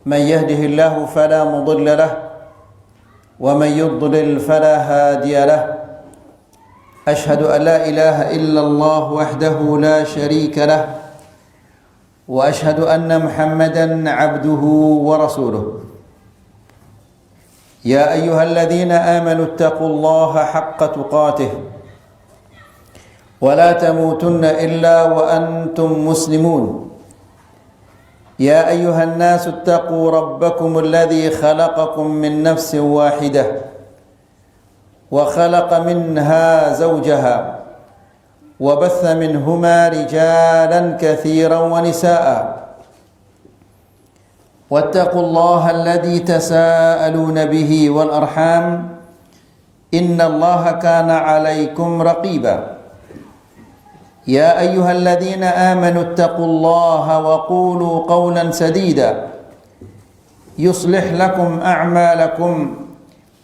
من يهده الله فلا مضل له ومن يضلل فلا هادي له أشهد أن لا إله إلا الله وحده لا شريك له وأشهد أن محمدا عبده ورسوله يا أيها الذين آمنوا اتقوا الله حق تقاته ولا تموتن إلا وأنتم مسلمون يا أيها الناس اتقوا ربكم الذي خلقكم من نفس واحدة وخلق منها زوجها وبث منهما رجالا كثيرا ونساء واتقوا الله الذي تساءلون به والأرحام إن الله كان عليكم رقيبا يا أيها الذين آمنوا اتقوا الله وقولوا قولا سديدا يصلح لكم أعمالكم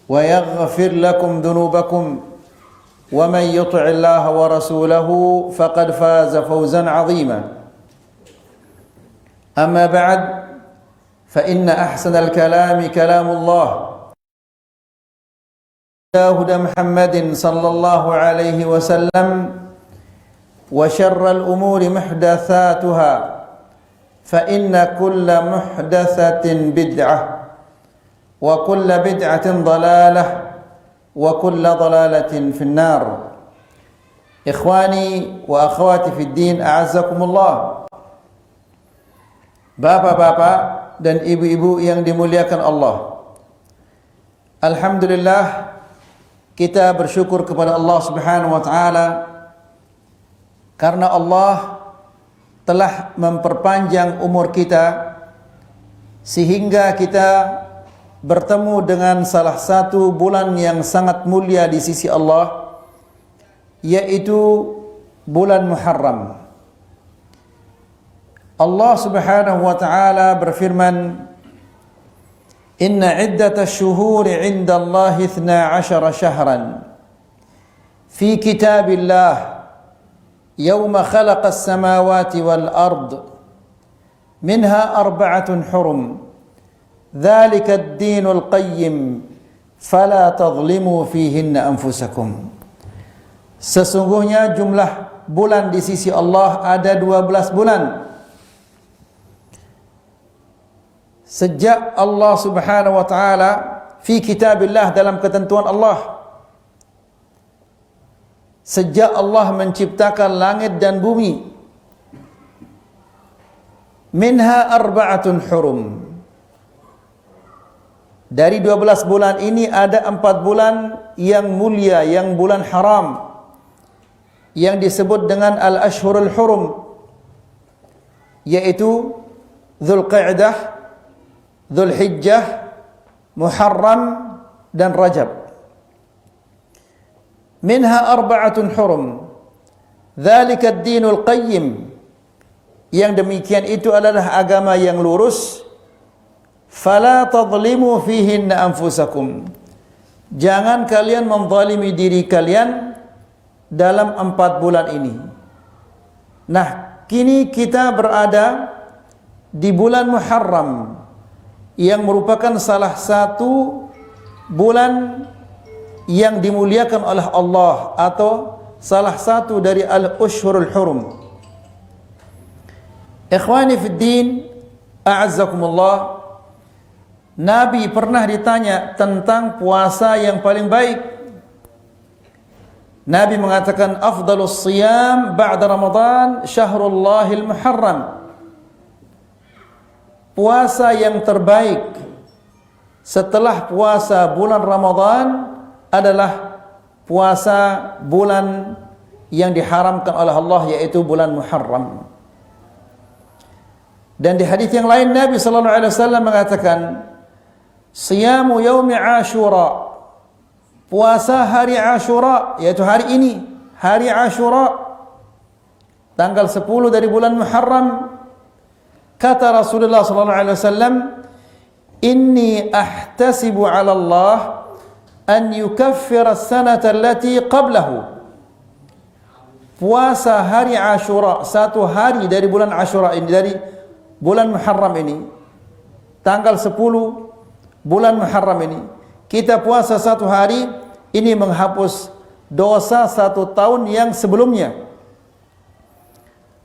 ويغفر لكم ذنوبكم ومن يطع الله ورسوله فقد فاز فوزا عظيما أما بعد فإن أحسن الكلام كلام الله هدى محمد صلى الله عليه وسلم وشر الأمور محدثاتها فإن كل محدثة بدعة وكل بدعة ضلالة وكل ضلالة في النار إخواني وأخواتي في الدين أعزكم الله. Bapak-bapak dan ibu-ibu yang dimuliakan Allah, alhamdulillah kita bersyukur kepada Allah Subhanahu wa taala karena Allah telah memperpanjang umur kita sehingga kita bertemu dengan salah satu bulan yang sangat mulia di sisi Allah, yaitu bulan Muharram. Allah Subhanahu wa taala berfirman, "Inna iddatash shuhuri 'inda Allahi 12 shahran fi kitabillah يوم خلق السماوات والأرض منها 4 حرم ذلك الدين القيم فلا تظلموا فيهن أنفسكم." Sesungguhnya jumlah bulan di sisi Allah ada 12 bulan. Sejak Allah Subhanahu wa taala fi kitabillah, dalam ketentuan Allah, sejak Allah menciptakan langit dan bumi, minha 4 hurum, dari 12 bulan ini ada 4 bulan yang mulia, yang bulan haram, yang disebut dengan al-ashhurul hurum, yaitu Dzulqa'dah, Dzulhijjah, Muharram dan Rajab. Minha 4 hurum dzalika ad-dinul qayyim, yang demikian itu adalah agama yang lurus. Fala tadhlimu fihinna anfusakum, jangan kalian menzalimi diri kalian dalam 4 bulan ini. Nah, kini kita berada di bulan Muharram, yang merupakan salah satu bulan yang dimuliakan oleh Allah, atau salah satu dari al-ashhurul hurum. Ikhwani fid din, a'azzakumullah, Nabi pernah ditanya tentang puasa yang paling baik. Nabi mengatakan, afdalus siyam ba'da Ramadan syahrullahil muharram. Puasa yang terbaik setelah puasa bulan Ramadan adalah puasa bulan yang diharamkan oleh Allah, yaitu bulan Muharram. Dan di hadis yang lain Nabi sallallahu alaihi wasallam mengatakan, siyamu yaumi Ashura, puasa hari Ashura, yaitu hari ini, hari Ashura, tanggal 10 dari bulan Muharram. Kata Rasulullah sallallahu alaihi wasallam, inni ahtasibu 'ala Allah an yukaffira as-sanata allati qablahu. Puasa hari Ashura, satu hari dari bulan Ashura ini, dari bulan Muharram ini, tanggal 10 bulan Muharram ini, kita puasa 1 hari, ini menghapus dosa 1 tahun yang sebelumnya.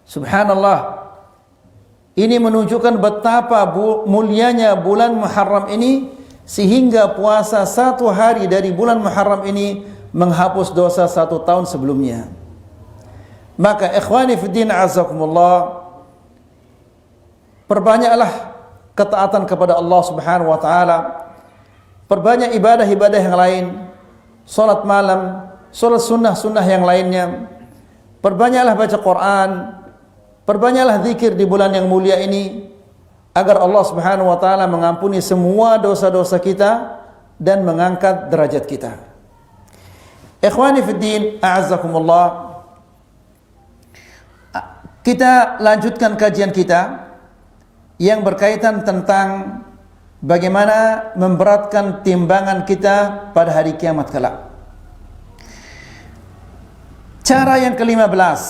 Subhanallah. Ini menunjukkan betapa mulianya bulan Muharram ini, sehingga puasa 1 hari dari bulan Muharram ini menghapus dosa 1 tahun sebelumnya. Maka ikhwani fiddin azakumullah, perbanyaklah ketaatan kepada Allah Subhanahu wa taala, perbanyak ibadah-ibadah yang lain, salat malam, salat sunnah-sunnah yang lainnya, perbanyaklah baca Quran, perbanyaklah zikir di bulan yang mulia ini, agar Allah Subhanahu wa taala mengampuni semua dosa-dosa kita dan mengangkat derajat kita. Ikhwani fiddin a'azzakumullah, kita lanjutkan kajian kita yang berkaitan tentang bagaimana memberatkan timbangan kita pada hari kiamat kelak. Cara yang ke-15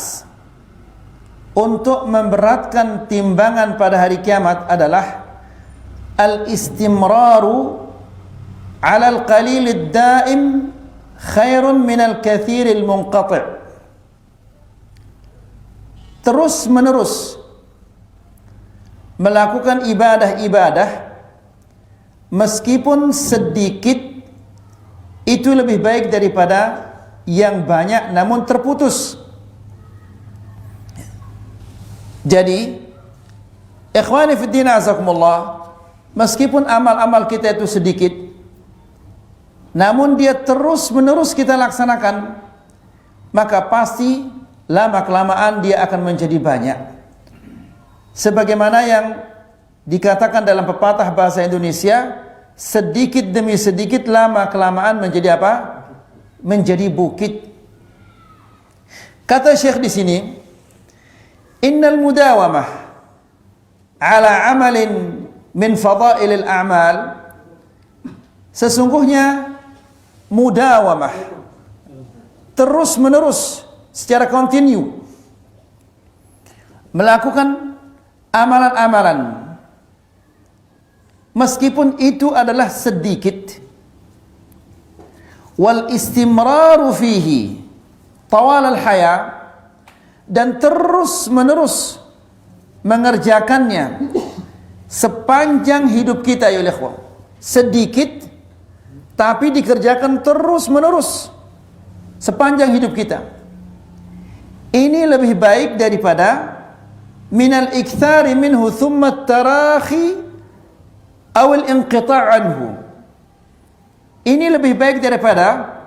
untuk memberatkan timbangan pada hari kiamat adalah al-istimraru 'ala al-qalil ad-da'im khairun min al-kathir al-munqati'. Terus menerus melakukan ibadah-ibadah meskipun sedikit, itu lebih baik daripada yang banyak namun terputus. Jadi ikhwani fiddin azakumullah, meskipun amal-amal kita itu sedikit, namun dia terus menerus kita laksanakan, maka pasti lama-kelamaan dia akan menjadi banyak. Sebagaimana yang dikatakan dalam pepatah bahasa Indonesia, sedikit demi sedikit lama-kelamaan menjadi apa? Menjadi bukit. Kata Syekh di sini, innal mudawamah ala amalin min fadailil a'mal, sesungguhnya mudawamah, terus menerus secara kontinu melakukan amalan-amalan meskipun itu adalah sedikit, wal istimraru fihi tawal al haya, dan terus menerus mengerjakannya sepanjang hidup kita, ya ikhwan. Sedikit tapi dikerjakan terus menerus sepanjang hidup kita. Ini lebih baik daripada minal ikthari minhu thumma tarahi awal inqita' anhu. Ini lebih baik daripada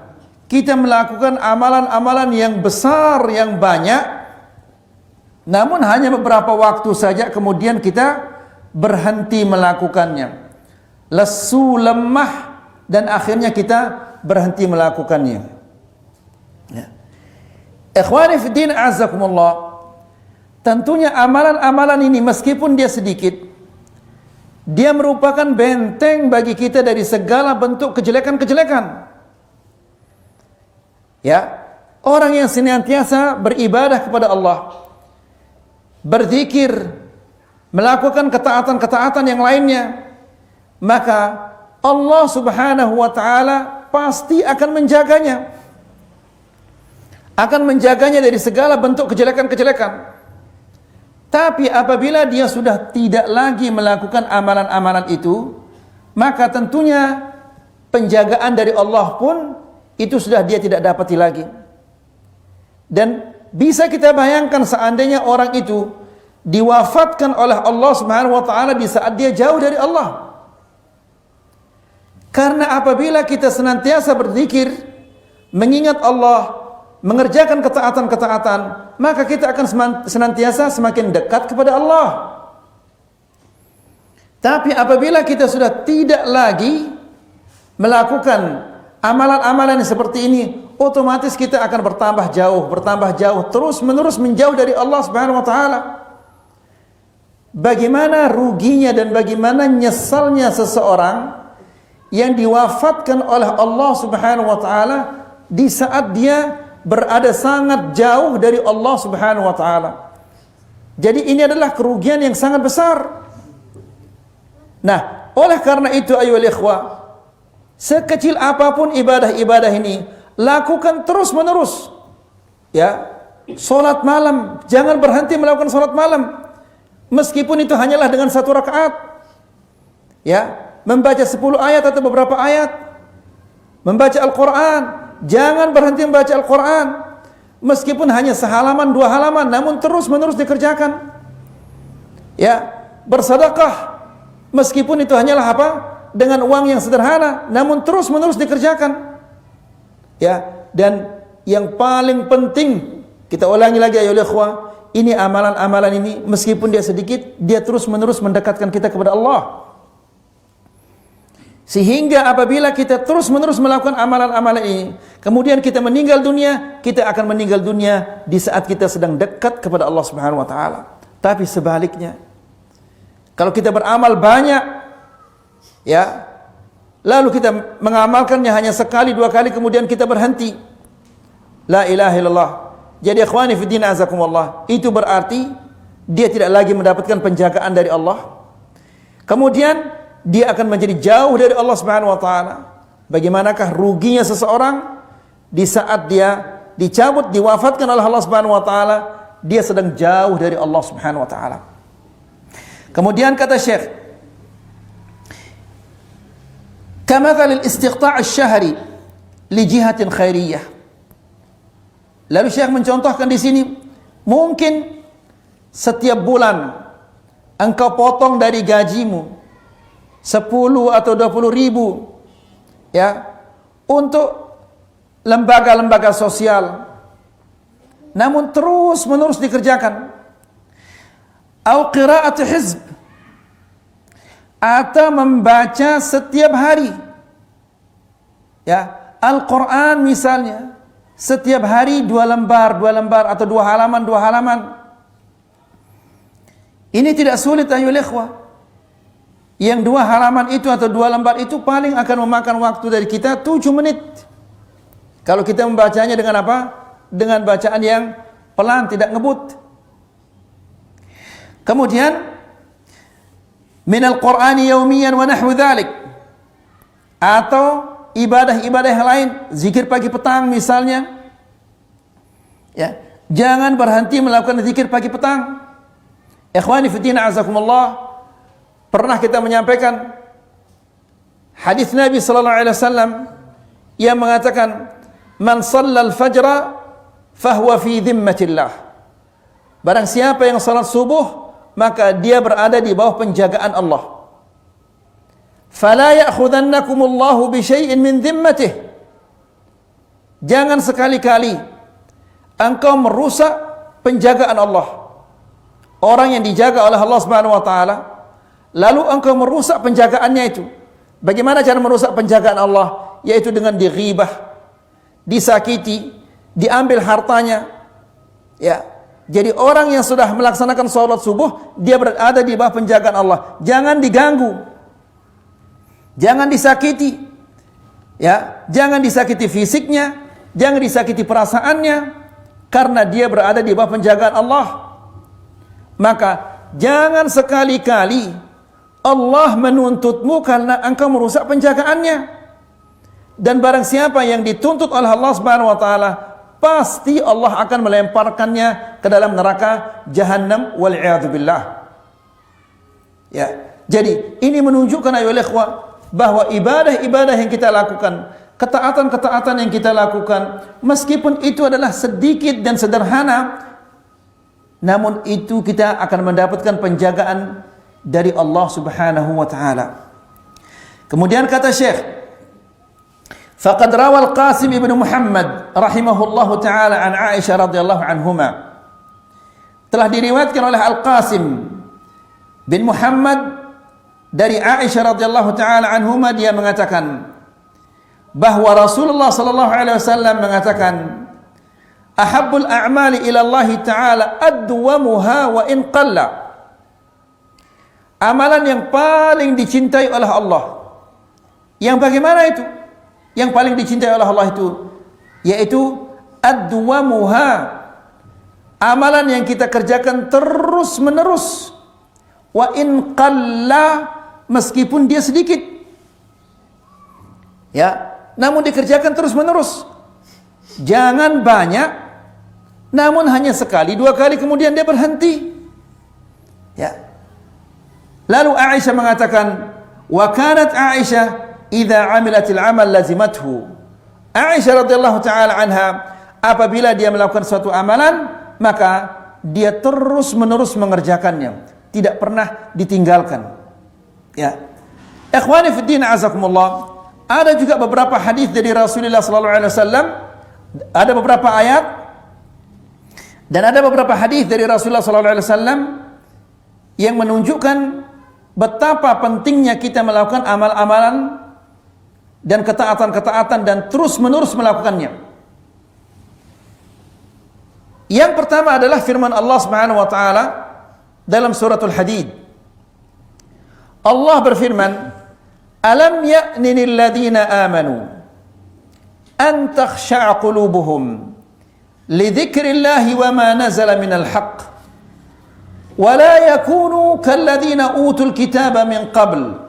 kita melakukan amalan-amalan yang besar, yang banyak, namun hanya beberapa waktu saja kemudian kita berhenti melakukannya, lesu, lemah, dan akhirnya kita berhenti melakukannya. Ya. Ikhwani fiddin azakumullah, tentunya amalan-amalan ini meskipun dia sedikit, dia merupakan benteng bagi kita dari segala bentuk kejelekan-kejelekan. Ya, orang yang senantiasa beribadah kepada Allah, berzikir, melakukan ketaatan-ketaatan yang lainnya, maka Allah Subhanahu wa taala pasti akan menjaganya. Akan menjaganya dari segala bentuk kejelekan-kejelekan. Tapi apabila dia sudah tidak lagi melakukan amalan-amalan itu, maka tentunya penjagaan dari Allah pun itu sudah dia tidak dapati lagi. Dan bisa kita bayangkan seandainya orang itu diwafatkan oleh Allah Subhanahu wa taala di saat dia jauh dari Allah. Karena apabila kita senantiasa berzikir, mengingat Allah, mengerjakan ketaatan-ketaatan, maka kita akan senantiasa semakin dekat kepada Allah. Tapi apabila kita sudah tidak lagi melakukan amalan-amalan seperti ini, otomatis kita akan bertambah jauh, terus menerus menjauh dari Allah Subhanahu wa taala. Bagaimana ruginya dan bagaimana nyesalnya seseorang yang diwafatkan oleh Allah Subhanahu wa taala di saat dia berada sangat jauh dari Allah Subhanahu wa taala. Jadi ini adalah kerugian yang sangat besar. Nah, oleh karena itu ayyuhal ikhwah, sekecil apapun ibadah-ibadah ini, lakukan terus-menerus. Ya, salat malam, jangan berhenti melakukan salat malam. Meskipun itu hanyalah dengan 1 rakaat. Ya, membaca 10 ayat atau beberapa ayat. Membaca Al-Quran, jangan berhenti membaca Al-Quran. Meskipun hanya sehalaman, 2 halaman, namun terus-menerus dikerjakan. Ya, bersedekah, meskipun itu hanyalah apa? Dengan uang yang sederhana, namun terus-menerus dikerjakan. Ya, dan yang paling penting, kita ulangi lagi ayo ikhwah, ini amalan-amalan ini meskipun dia sedikit, dia terus-menerus mendekatkan kita kepada Allah. Sehingga apabila kita terus-menerus melakukan amalan-amalan ini, kemudian kita meninggal dunia, kita akan meninggal dunia di saat kita sedang dekat kepada Allah Subhanahu wa taala. Tapi sebaliknya, kalau kita beramal banyak, ya, lalu kita mengamalkannya hanya sekali, 2 kali, kemudian kita berhenti. La ilaha illallah. Jadi ikhwani fi din azakumullah, itu berarti dia tidak lagi mendapatkan penjagaan dari Allah. Kemudian dia akan menjadi jauh dari Allah Subhanahu wa taala. Bagaimanakah ruginya seseorang di saat dia dicabut, diwafatkan oleh Allah Subhanahu wa taala, dia sedang jauh dari Allah Subhanahu wa taala. Kemudian kata Syekh, kamathal al-istiqta' asy-syahri li jihatin khairiyah. Lalu Syekh mencontohkan di sini, mungkin setiap bulan engkau potong dari gajimu 10 atau 20 ribu, ya, untuk lembaga-lembaga sosial, namun terus menerus dikerjakan. Au qira'at hizb, atau membaca setiap hari, ya, Al-Quran misalnya, setiap hari 2 lembar atau 2 halaman. Ini tidak sulit ayyuhal ikhwah. Yang 2 halaman itu atau 2 lembar itu paling akan memakan waktu dari kita 7 menit. Kalau kita membacanya dengan apa? Dengan bacaan yang pelan, tidak ngebut. Kemudian minal Qur'ani yaumiyan wa nahwu dzalik. Atau ibadah-ibadah yang lain, zikir pagi petang misalnya. Ya, jangan berhenti melakukan zikir pagi petang. Ikhwani fi din azakumullah, pernah kita menyampaikan hadis Nabi sallallahu alaihi wasallam yang mengatakan, "Man shallal fajra fahuwa fi dhimmatillah." Barang siapa yang salat subuh, maka dia berada di bawah penjagaan Allah. Fala ya'khudannakumullahu bi syai'in min dhimmatih. Jangan sekali-kali engkau merusak penjagaan Allah. Orang yang dijaga oleh Allah Subhanahu wa taala, lalu engkau merusak penjagaannya itu. Bagaimana cara merusak penjagaan Allah? Yaitu dengan dighibah, disakiti, diambil hartanya. Ya. Jadi orang yang sudah melaksanakan salat subuh, dia berada di bawah penjagaan Allah. Jangan diganggu. Jangan disakiti, ya, jangan disakiti fisiknya, jangan disakiti perasaannya, karena dia berada di bawah penjagaan Allah. Maka jangan sekali-kali Allah menuntutmu karena engkau merusak penjagaannya. Dan barang siapa yang dituntut oleh Allah Subhanahu wa taala, pasti Allah akan melemparkannya ke dalam neraka Jahannam wal a'yadu billah. Ya, jadi ini menunjukkan ayyuhal ikhwah bahwa ibadah-ibadah yang kita lakukan, ketaatan-ketaatan yang kita lakukan, meskipun itu adalah sedikit dan sederhana, namun itu kita akan mendapatkan penjagaan dari Allah Subhanahu wa taala. Kemudian kata Syekh, faqad rawal Qasim ibn Muhammad rahimahullahu taala an Aisyah radhiyallahu anhuma. Telah diriwayatkan oleh Al-Qasim bin Muhammad dari Aisyah radhiyallahu taala anhuma, dia mengatakan bahwa Rasulullah sallallahu alaihi wasallam mengatakan, ahabbul a'mali ila Allah taala adwamuha wa in qalla. Amalan yang paling dicintai oleh Allah, yang bagaimana itu? Yang paling dicintai oleh Allah itu yaitu adwamuha, amalan yang kita kerjakan terus menerus, wa in qalla, meskipun dia sedikit, ya, namun dikerjakan terus menerus. Jangan banyak, namun hanya sekali, dua kali kemudian dia berhenti. Ya. Lalu Aisyah mengatakan, wa kanat Aisyah idza amilatil amal lazimathu. Aisyah radhiyallahu taala anha, apabila dia melakukan suatu amalan, maka dia terus menerus mengerjakannya, tidak pernah ditinggalkan. Ya. Ikhwani fi din azakumullah, ada juga beberapa hadis dari Rasulullah sallallahu alaihi wasallam, ada beberapa ayat dan ada beberapa hadis dari Rasulullah sallallahu alaihi wasallam yang menunjukkan betapa pentingnya kita melakukan amal-amalan dan ketaatan-ketaatan dan terus-menerus melakukannya. Yang pertama adalah firman Allah Subhanahu wa taala dalam suratul Hadid. Allah berfirman, "Alam ya'ni lil ladzina amanu an takhsha'a qulubuhum li dzikrillahi wa ma nazala minal haqq wa la yakunu kal ladzina utul kitaba min qabl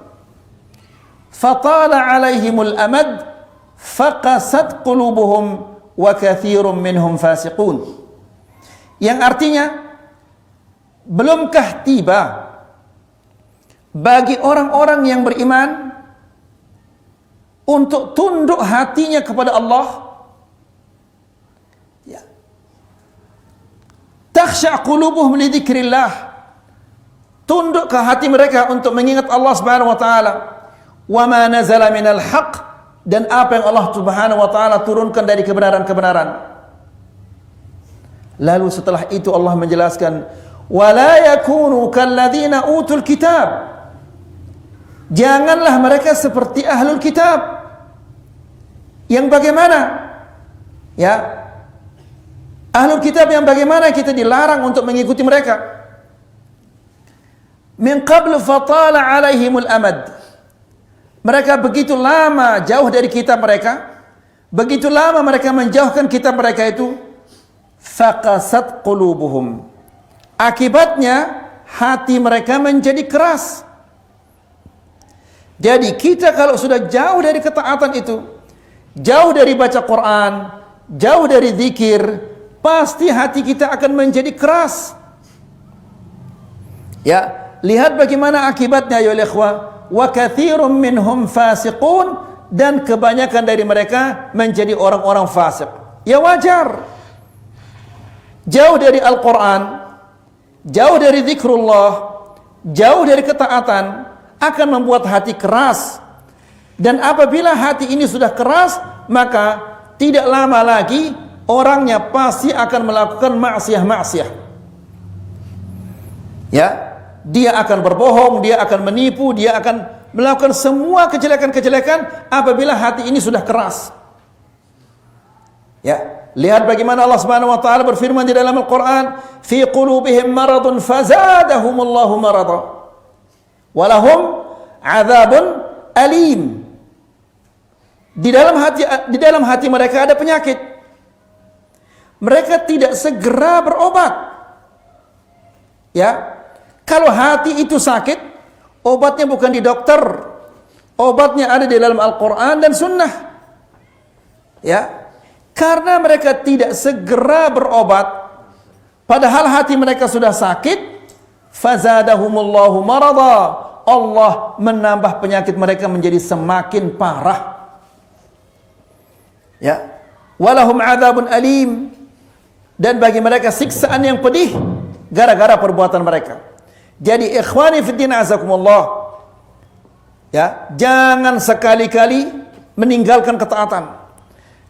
fatala 'alaihimul amad faqasat qulubuhum wa katsirun minhum fasiqun." Yang artinya, belumkah tiba bagi orang-orang yang beriman untuk tunduk hatinya kepada Allah, ya, takhsha' qulubuhum li dzikrillah, tunduk ke hati mereka untuk mengingat Allah Subhanahu wa taala, wa ma nazala minal haqq, dan apa yang Allah Subhanahu wa taala turunkan dari kebenaran-kebenaran. Lalu setelah itu Allah menjelaskan, wala yakunu kalladzina utul kitab, janganlah mereka seperti ahlul kitab. Yang bagaimana? Ya, ahlul kitab yang bagaimana kita dilarang untuk mengikuti mereka. Min qabl fatala alaihimul amad, mereka begitu lama jauh dari kitab mereka, begitu lama mereka menjauhkan kitab mereka itu, faqasat qulubuhum, akibatnya hati mereka menjadi keras. Jadi kita kalau sudah jauh dari ketaatan itu, jauh dari baca Quran, jauh dari zikir, pasti hati kita akan menjadi keras. Ya, lihat bagaimana akibatnya ya ikhwah, wa katsirun minhum fasiqun, dan kebanyakan dari mereka menjadi orang-orang fasik. Ya wajar. Jauh dari Al-Quran, jauh dari zikrullah, jauh dari ketaatan, akan membuat hati keras. Dan apabila hati ini sudah keras, maka tidak lama lagi orangnya pasti akan melakukan maksiat-maksiat. Ya, dia akan berbohong, dia akan menipu, dia akan melakukan semua kejelekan-kejelekan apabila hati ini sudah keras. Ya. Lihat bagaimana Allah Subhanahu wa taala berfirman di dalam Al-Qur'an, fi qulubihim maradun fazadahumullahu marada wa lahum adzabun alim. Di dalam hati mereka ada penyakit. Mereka tidak segera berobat. Ya. Kalau hati itu sakit, obatnya bukan di dokter. Obatnya ada di dalam Al-Qur'an dan Sunnah. Ya. Karena mereka tidak segera berobat, padahal hati mereka sudah sakit, fazadahumullahu marada, Allah menambah penyakit mereka menjadi semakin parah. Ya, walahum adzabun alim, dan bagi mereka siksaan yang pedih gara-gara perbuatan mereka. Jadi ikhwani fiddin azakumullah, ya, jangan sekali-kali meninggalkan ketaatan.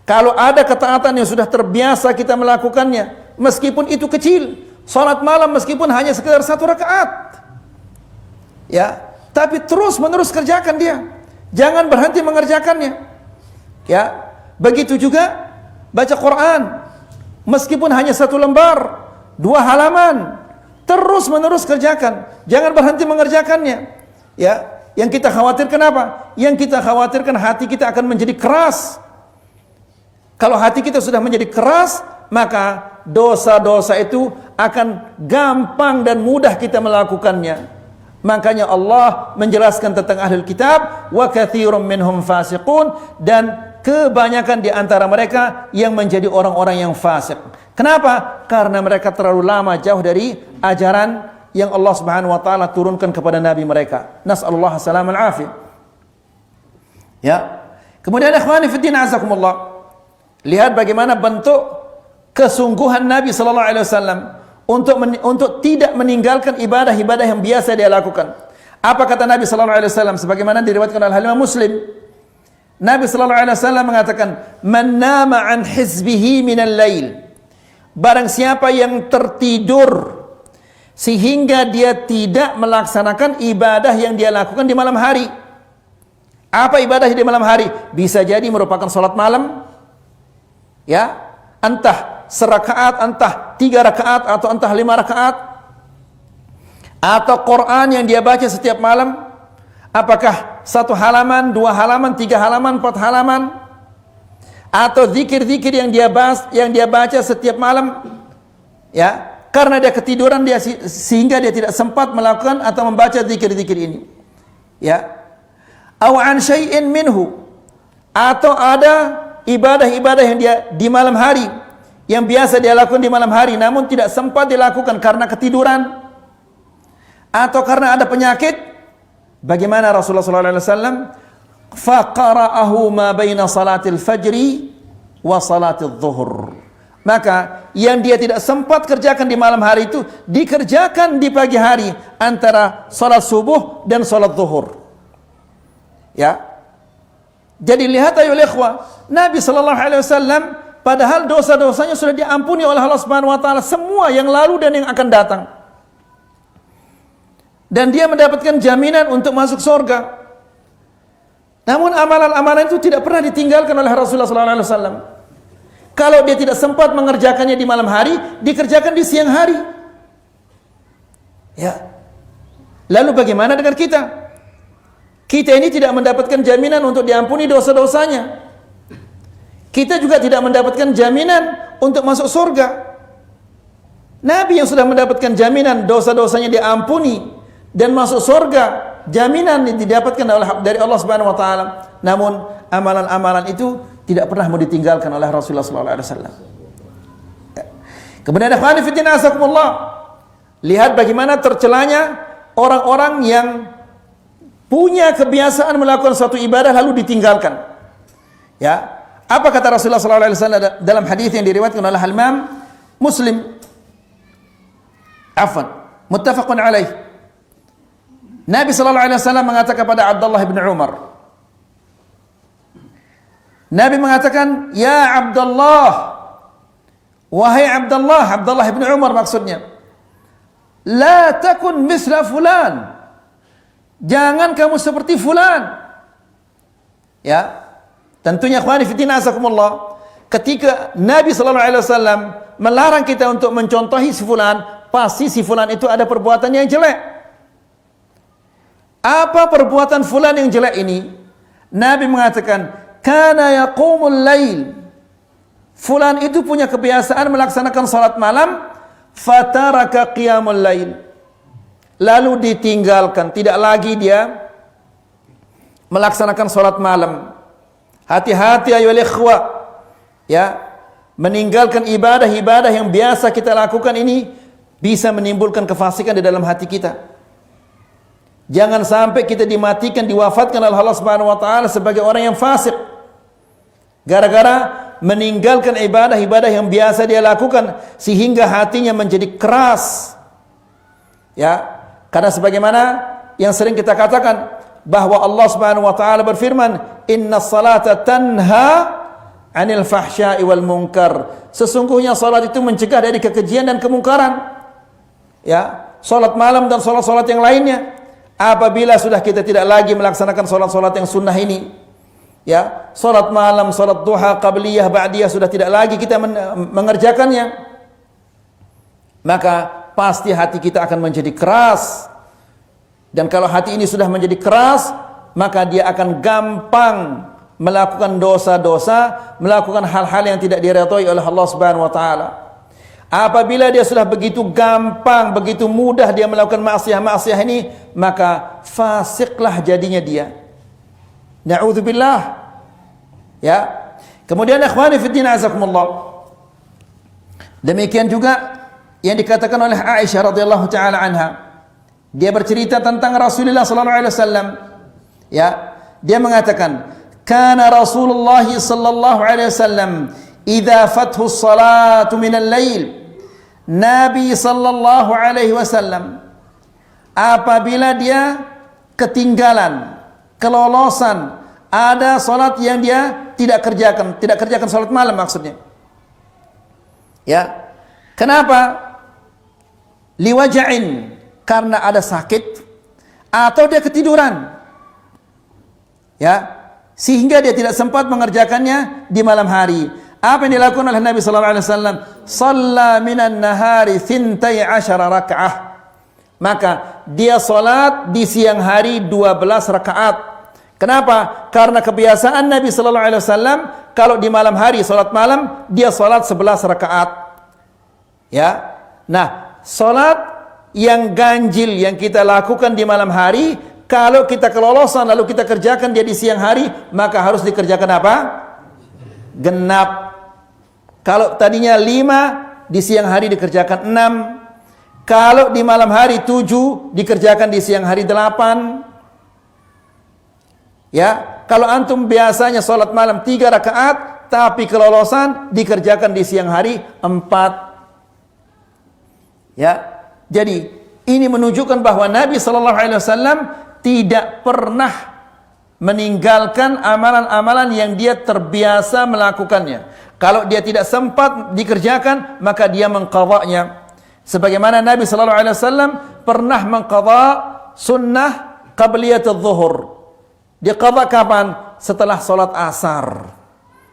Kalau ada ketaatan yang sudah terbiasa kita melakukannya, meskipun itu kecil, salat malam meskipun hanya sekedar 1 rakaat, ya, tapi terus menerus kerjakan dia, jangan berhenti mengerjakannya. Ya, begitu juga baca Quran, meskipun hanya 1 lembar, 2 halaman, terus menerus kerjakan, jangan berhenti mengerjakannya. Ya, yang kita khawatirkan apa? Yang kita khawatirkan hati kita akan menjadi keras. Kalau hati kita sudah menjadi keras, maka dosa-dosa itu akan gampang dan mudah kita melakukannya. Makanya Allah menjelaskan tentang ahlul kitab, wa katsirum minhum fasiqun, dan kebanyakan di antara mereka yang menjadi orang-orang yang fasik. Kenapa? Karena mereka terlalu lama jauh dari ajaran yang Allah Subhanahu wa taala turunkan kepada nabi mereka. Nas'alullah as-salamah al-afiyah. Ya. Kemudian ikhwani fi din azakumullah. Lihat bagaimana bentuk kesungguhan Nabi sallallahu alaihi wasallam untuk tidak meninggalkan ibadah-ibadah yang biasa dia lakukan. Apa kata Nabi sallallahu alaihi wasallam sebagaimana diriwayatkan oleh Imam Muslim? Nabi sallallahu alaihi wasallam mengatakan, "Man nama an hizbihi minal lail." Barang siapa yang tertidur sehingga dia tidak melaksanakan ibadah yang dia lakukan di malam hari. Apa ibadah di malam hari? Bisa jadi merupakan salat malam, ya, entah serakaat, entah 3 rakaat, atau entah 5 rakaat, atau Quran yang dia baca setiap malam. Apakah 1 halaman, 2 halaman, 3 halaman, 4 halaman, atau zikir-zikir yang dia baca setiap malam, ya, karena dia ketiduran sehingga dia tidak sempat melakukan atau membaca zikir-zikir ini, ya. Aw an syai'in minhu, atau ada ibadah-ibadah yang dia di malam hari yang biasa dia lakukan di malam hari namun tidak sempat dilakukan karena ketiduran atau karena ada penyakit. Bagaimana Rasulullah sallallahu alaihi wasallam? Faqara'ahu ma baina salatil fajri wa salatil zuhur. Maka yang dia tidak sempat kerjakan di malam hari itu dikerjakan di pagi hari antara salat subuh dan salat zuhur. Ya. Jadi lihat ayo ikhwah, Nabi sallallahu alaihi wasallam padahal dosa-dosanya sudah diampuni oleh Allah Subhanahu wa taala, semua yang lalu dan yang akan datang. Dan dia mendapatkan jaminan untuk masuk surga. Namun amalan-amalan itu tidak pernah ditinggalkan oleh Rasulullah SAW. Kalau dia tidak sempat mengerjakannya di malam hari, dikerjakan di siang hari. Ya. Lalu bagaimana dengan kita? Kita ini tidak mendapatkan jaminan untuk diampuni dosa-dosanya. Kita juga tidak mendapatkan jaminan untuk masuk surga. Nabi yang sudah mendapatkan jaminan dosa-dosanya diampuni dan masuk surga, jaminan yang didapatkan dari Allah Subhanahu wa taala. Namun amalan-amalan itu tidak pernah mau ditinggalkan oleh Rasulullah sallallahu alaihi wasallam. Kemudian ikhwani fi din azakumullah, lihat bagaimana tercelanya orang-orang yang punya kebiasaan melakukan suatu ibadah lalu ditinggalkan. Ya, apa kata Rasulullah sallallahu alaihi wasallam dalam hadis yang diriwayatkan oleh Imam Muslim? Afwan, muttafaqun alaih. Nabi sallallahu alaihi wasallam mengatakan kepada Abdullah bin Umar. Nabi mengatakan, "Ya Abdullah, wahai Abdullah," Abdullah bin Umar maksudnya, "La takun misla fulan." Jangan kamu seperti fulan. Ya. Tentunya ikhwani fi din azakumullah, ketika Nabi sallallahu alaihi wasallam melarang kita untuk mencontohi si fulan, pasti si fulan itu ada perbuatan yang jelek. Apa perbuatan fulan yang jelek ini? Nabi mengatakan, kana yaqumul lail. Fulan itu punya kebiasaan melaksanakan salat malam, fataraka qiyamul lail. Lalu ditinggalkan, tidak lagi dia melaksanakan salat malam. Hati-hati ayo ikhwah. Ya, meninggalkan ibadah-ibadah yang biasa kita lakukan ini bisa menimbulkan kefasikan di dalam hati kita. Jangan sampai kita dimatikan, diwafatkan oleh Allah Subhanahu wa taala sebagai orang yang fasik. Gara-gara meninggalkan ibadah-ibadah yang biasa dia lakukan sehingga hatinya menjadi keras. Ya, karena sebagaimana yang sering kita katakan bahwa Allah Subhanahu wa taala berfirman, "Innas salata tanha 'anil fahsya'i wal munkar." Sesungguhnya salat itu mencegah dari kekejian dan kemungkaran. Ya, salat malam dan salat-salat yang lainnya. Apabila sudah kita tidak lagi melaksanakan salat-salat yang sunnah ini, ya, salat malam, salat duha, qabliyah, ba'diyah sudah tidak lagi kita mengerjakannya, maka pasti hati kita akan menjadi keras. Dan kalau hati ini sudah menjadi keras, maka dia akan gampang melakukan dosa-dosa, melakukan hal-hal yang tidak diridhai oleh Allah Subhanahu wa taala. Apabila dia sudah begitu gampang, begitu mudah dia melakukan maksiat-maksiat ini, maka fasiklah jadinya dia. Na'udzubillah. Ya. Kemudian ikhwani fi din azakumullah. Demikian juga yang dikatakan oleh Aisyah radhiyallahu taala anha. Dia bercerita tentang Rasulullah sallallahu alaihi wasallam. Ya, dia mengatakan, "Kana Rasulullah sallallahu alaihi wasallam idza fathu as-salatu min al-lail." Nabi sallallahu alaihi wasallam apabila dia ketinggalan, kelolosan, ada salat yang dia tidak kerjakan salat malam maksudnya. Ya. Kenapa? Liwaja'in, karena ada sakit atau dia ketiduran. Ya. Sehingga dia tidak sempat mengerjakannya di malam hari. Apa yang dilakukan oleh Nabi sallallahu alaihi wasallam? Shalla minan nahari 12 raka'ah. Maka dia salat di siang hari 12 rakaat. Kenapa? Karena kebiasaan Nabi sallallahu alaihi wasallam kalau di malam hari salat malam, dia salat 11 rakaat. Ya. Nah, salat yang ganjil yang kita lakukan di malam hari, kalau kita kelolosan lalu kita kerjakan dia di siang hari, maka harus dikerjakan apa? Genap. Kalau tadinya 5, di siang hari dikerjakan 6. Kalau di malam hari 7, dikerjakan di siang hari 8. Ya, kalau antum biasanya sholat malam 3 rakaat, tapi kelolosan dikerjakan di siang hari 4. Ya, jadi ini menunjukkan bahwa Nabi sallallahu alaihi wasallam tidak pernah meninggalkan amalan-amalan yang dia terbiasa melakukannya. Kalau dia tidak sempat dikerjakan, maka dia mengqadha'nya. Sebagaimana Nabi sallallahu alaihi wasallam pernah mengqadha' sunnah qabliyatul zuhur. Dia qadha kapan? Setelah salat asar.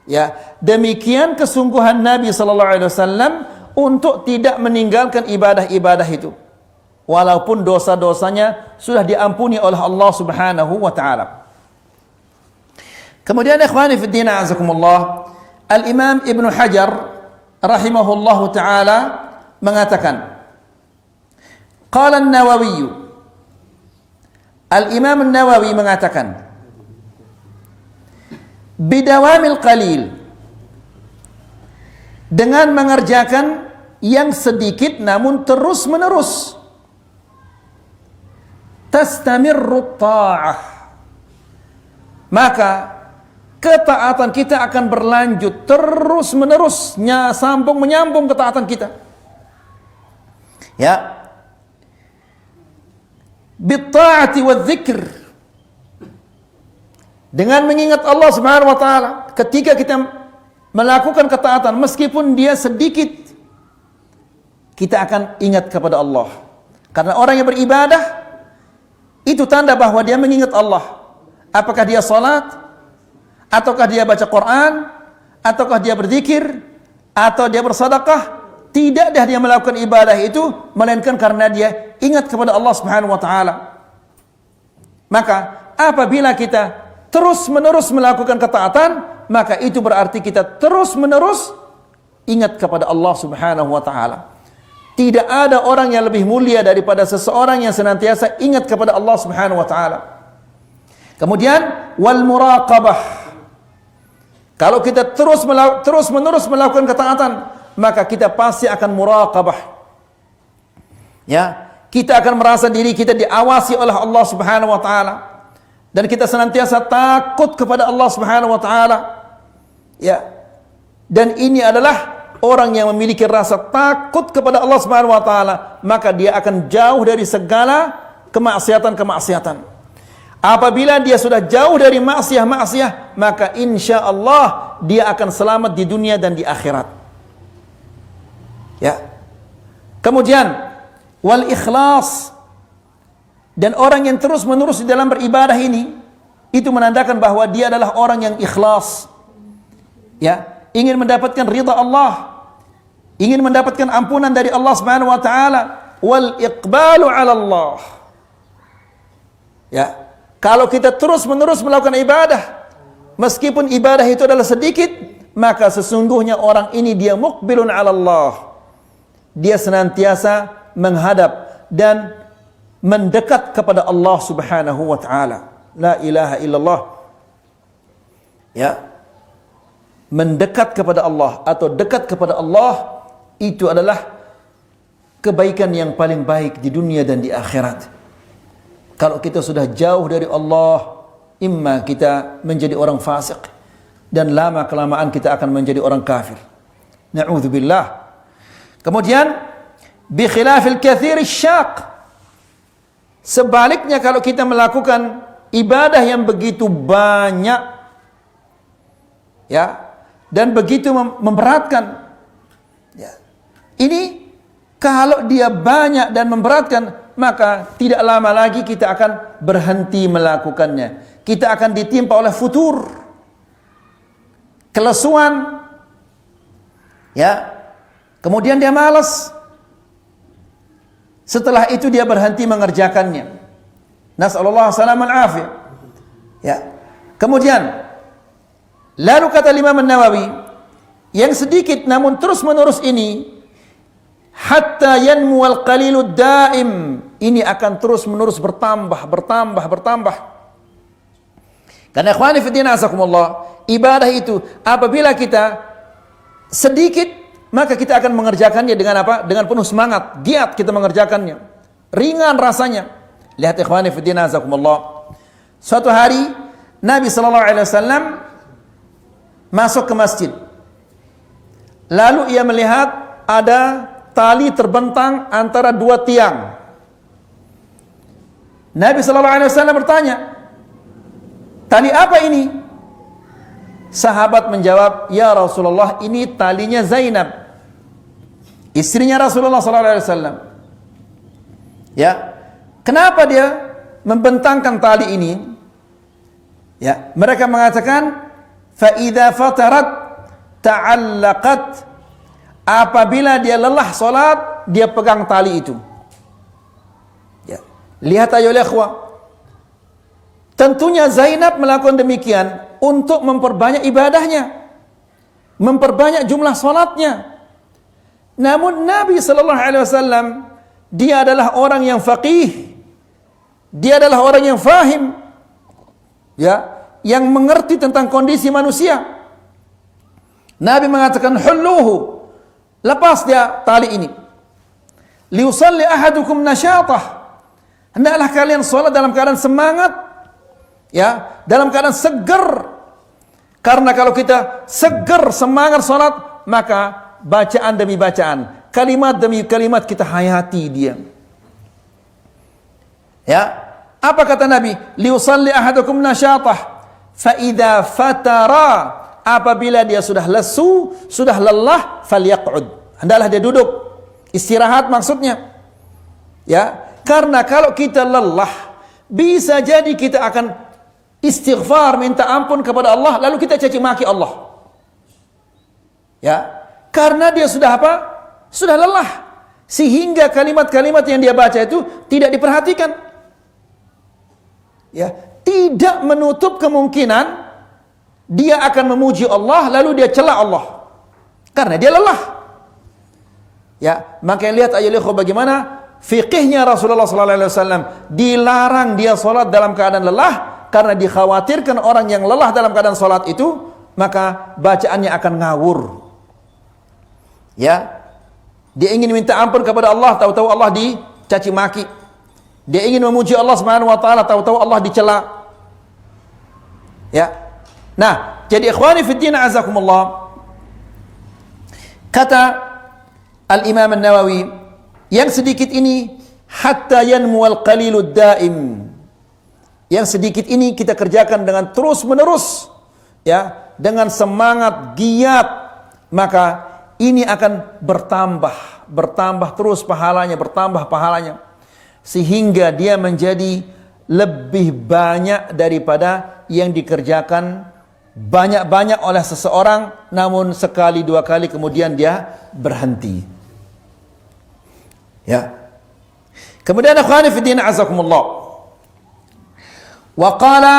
Ya, demikian kesungguhan Nabi sallallahu alaihi wasallam untuk tidak meninggalkan ibadah-ibadah itu. Walaupun dosa-dosanya sudah diampuni oleh Allah Subhanahu wa taala. Kemudian ikhwani fi din azakumullah, Al-Imam Ibn Hajar rahimahullahu ta'ala mengatakan, Qala an-Nawawi, Al-Imam an-Nawawi mengatakan, bidawamil qalil, dengan mengerjakan yang sedikit namun terus menerus, tastamirru ta'ah, maka ketaatan kita akan berlanjut terus menerus, sambung menyambung ketaatan kita. Ya, bitta'ati wadzikr, dengan mengingat Allah Subhanahu wa taala. Ketika kita melakukan ketaatan meskipun dia sedikit, kita akan ingat kepada Allah. Karena orang yang beribadah itu tanda bahwa dia mengingat Allah. Apakah dia salat, ataukah dia baca Quran, ataukah dia berzikir, atau dia bersedekah, tidak dia melakukan ibadah itu melainkan karena dia ingat kepada Allah Subhanahu wa taala. Maka apabila kita terus-menerus melakukan ketaatan, maka itu berarti kita terus-menerus ingat kepada Allah Subhanahu wa taala. Tidak ada orang yang lebih mulia daripada seseorang yang senantiasa ingat kepada Allah Subhanahu wa taala. Kemudian wal muraqabah. Kalau kita terus-menerus melakukan ketaatan, maka kita pasti akan muraqabah. Ya, kita akan merasa diri kita diawasi oleh Allah Subhanahu wa taala. Dan kita senantiasa takut kepada Allah Subhanahu wa taala. Ya. Dan ini adalah orang yang memiliki rasa takut kepada Allah Subhanahu wa taala, maka dia akan jauh dari segala kemaksiatan-kemaksiatan. Apabila dia sudah jauh dari maksiat-maksiat, maka insya Allah dia akan selamat di dunia dan di akhirat. Ya. Kemudian wal ikhlas, dan orang yang terus-menerus di dalam beribadah ini, itu menandakan bahwa dia adalah orang yang ikhlas. Ya, ingin mendapatkan ridha Allah, ingin mendapatkan ampunan dari Allah Subhanahu wa taala, wal iqbalu 'ala Allah. Ya. Kalau kita terus-menerus melakukan ibadah, meskipun ibadah itu adalah sedikit, maka sesungguhnya orang ini dia muqbilun 'ala Allah. dia senantiasa menghadap dan mendekat kepada Allah Subhanahu wa taala. La ilaha illallah. Ya. Mendekat kepada Allah atau dekat kepada Allah itu adalah kebaikan yang paling baik di dunia dan di akhirat. Kalau kita sudah jauh dari Allah, imma kita menjadi orang fasik dan lama kelamaan kita akan menjadi orang kafir. Na'udzubillah. Kemudian bi khilafil katsir syaq. Sebaliknya kalau kita melakukan ibadah yang begitu banyak ya dan begitu memberatkan ya. Ini kalau dia banyak dan memberatkan, maka tidak lama lagi kita akan berhenti melakukannya. Kita akan ditimpa oleh futur, kelesuan, ya. Kemudian dia malas. Setelah itu dia berhenti mengerjakannya. Nas'alullah salaman afiyah. Ya. Kemudian, lalu kata Imam An-Nawawi, yang sedikit namun terus menerus ini, hatta yanmu wal qalilud daim, ini akan terus menerus bertambah. Karena ikhwani fi din azakumullah, ibadah itu apabila kita sedikit, maka kita akan mengerjakannya dengan apa? Dengan penuh semangat, giat kita mengerjakannya. Ringan rasanya. Lihat ikhwani fi din azakumullah. Suatu hari Nabi sallallahu alaihi wasallam masuk ke masjid. Lalu ia melihat ada tali terbentang antara dua tiang. Nabi sallallahu alaihi wasallam bertanya, "Tali apa ini?" Sahabat menjawab, "Ya Rasulullah, ini talinya Zainab, istrinya Rasulullah sallallahu alaihi wasallam." Ya. Kenapa dia membentangkan tali ini? Ya, mereka mengatakan, "Fa idza fatarat ta'allaqat." Apabila dia lelah salat, dia pegang tali itu. Ya. Lihat ayo ikhwah. Tentunya Zainab melakukan demikian untuk memperbanyak ibadahnya, memperbanyak jumlah salatnya. Namun Nabi sallallahu alaihi wasallam, dia adalah orang yang faqih. Dia adalah orang yang fahim. Ya, yang mengerti tentang kondisi manusia. Nabi mengatakan, "Hulluhu." Lepas dia tali ini. Liusalli ahadukum nasyatah. Hendaklah kalian salat dalam keadaan semangat, ya, dalam keadaan segar. Karena kalau kita segar, semangat salat, maka bacaan demi bacaan, kalimat demi kalimat kita hayati dia. Ya, apa kata Nabi? Liusalli ahadukum nasyatah, fa idza fatara, apabila dia sudah lesu, sudah lelah, falyaq'ud. Hendaklah dia duduk. Istirahat maksudnya. Ya, karena kalau kita lelah, bisa jadi kita akan istighfar, minta ampun kepada Allah, lalu kita caci maki Allah. Ya, karena dia sudah apa? Sudah lelah. Sehingga kalimat-kalimat yang dia baca itu tidak diperhatikan. Ya, tidak menutup kemungkinan dia akan memuji Allah lalu dia cela Allah karena dia lelah. Ya, maka lihat aja bagaimana fiqihnya Rasulullah sallallahu alaihi wasallam, dilarang dia salat dalam keadaan lelah karena dikhawatirkan orang yang lelah dalam keadaan salat itu maka bacaannya akan ngawur. Ya. Dia ingin minta ampun kepada Allah, tahu-tahu Allah dicaci maki. Dia ingin memuji Allah Subhanahu wa taala, tahu-tahu Allah dicela. Ya. Nah, jadi ikhwani fi din azakumullah, kata Al-Imam An-Nawawi, yang sedikit ini hatta yanmu al qalilud daim. Yang sedikit ini kita kerjakan dengan terus menerus, ya, dengan semangat giat, maka ini akan bertambah terus pahalanya, bertambah pahalanya sehingga dia menjadi lebih banyak daripada yang dikerjakan banyak-banyak oleh seseorang, namun sekali dua kali kemudian dia berhenti. Ya. Kemudian akhwani fi din azakumullah. Wa qala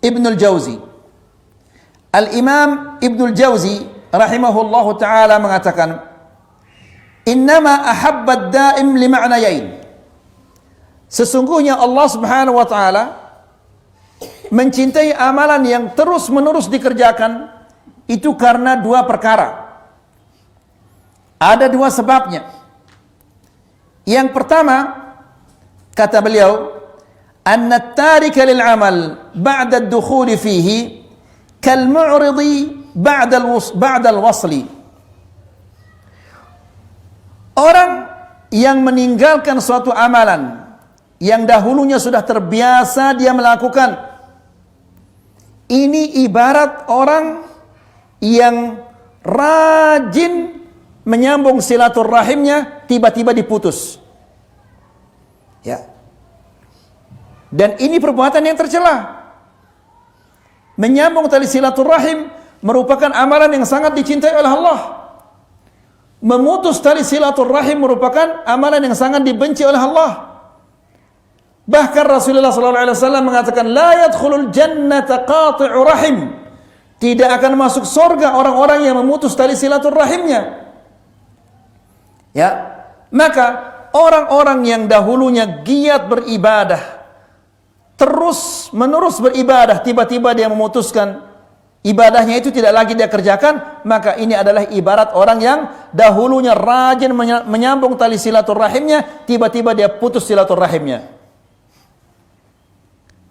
Ibnul Jauzi. Al-Imam Ibnul Jauzi rahimahullahu taala mengatakan, innama ahabbad daim lima'nayain. Sesungguhnya Allah Subhanahu wa taala mencintai amalan yang terus-menerus dikerjakan itu karena dua perkara. Ada dua sebabnya. Yang pertama, kata beliau, anna at-tarika lil amal ba'da ad-dukhul fihi kal mu'ridi ba'da al-wasli. Orang yang meninggalkan suatu amalan yang dahulunya sudah terbiasa dia melakukan, ini ibarat orang yang rajin menyambung silaturahimnya tiba-tiba diputus. Ya. Dan ini perbuatan yang tercela. Menyambung tali silaturahim merupakan amalan yang sangat dicintai oleh Allah. Memutus tali silaturahim merupakan amalan yang sangat dibenci oleh Allah. Bahkan Rasulullah SAW mengatakan, la yadkhulul jannata qati'u rahim. Tidak akan masuk surga orang-orang yang memutus tali silaturahimnya. Ya, maka orang-orang yang dahulunya giat beribadah, terus menerus beribadah, tiba-tiba dia memutuskan ibadahnya itu tidak lagi dia kerjakan, maka ini adalah ibarat orang yang dahulunya rajin menyambung tali silaturahimnya, tiba-tiba dia putus silaturahimnya.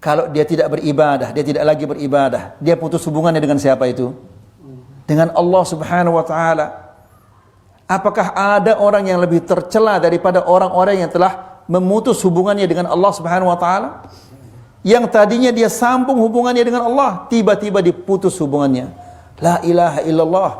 Kalau dia tidak beribadah, dia tidak lagi beribadah, dia putus hubungannya dengan siapa itu? Dengan Allah Subhanahu wa taala. Apakah ada orang yang lebih tercela daripada orang-orang yang telah memutus hubungannya dengan Allah Subhanahu wa taala? Yang tadinya dia sambung hubungannya dengan Allah, tiba-tiba diputus hubungannya. La ilaha illallah.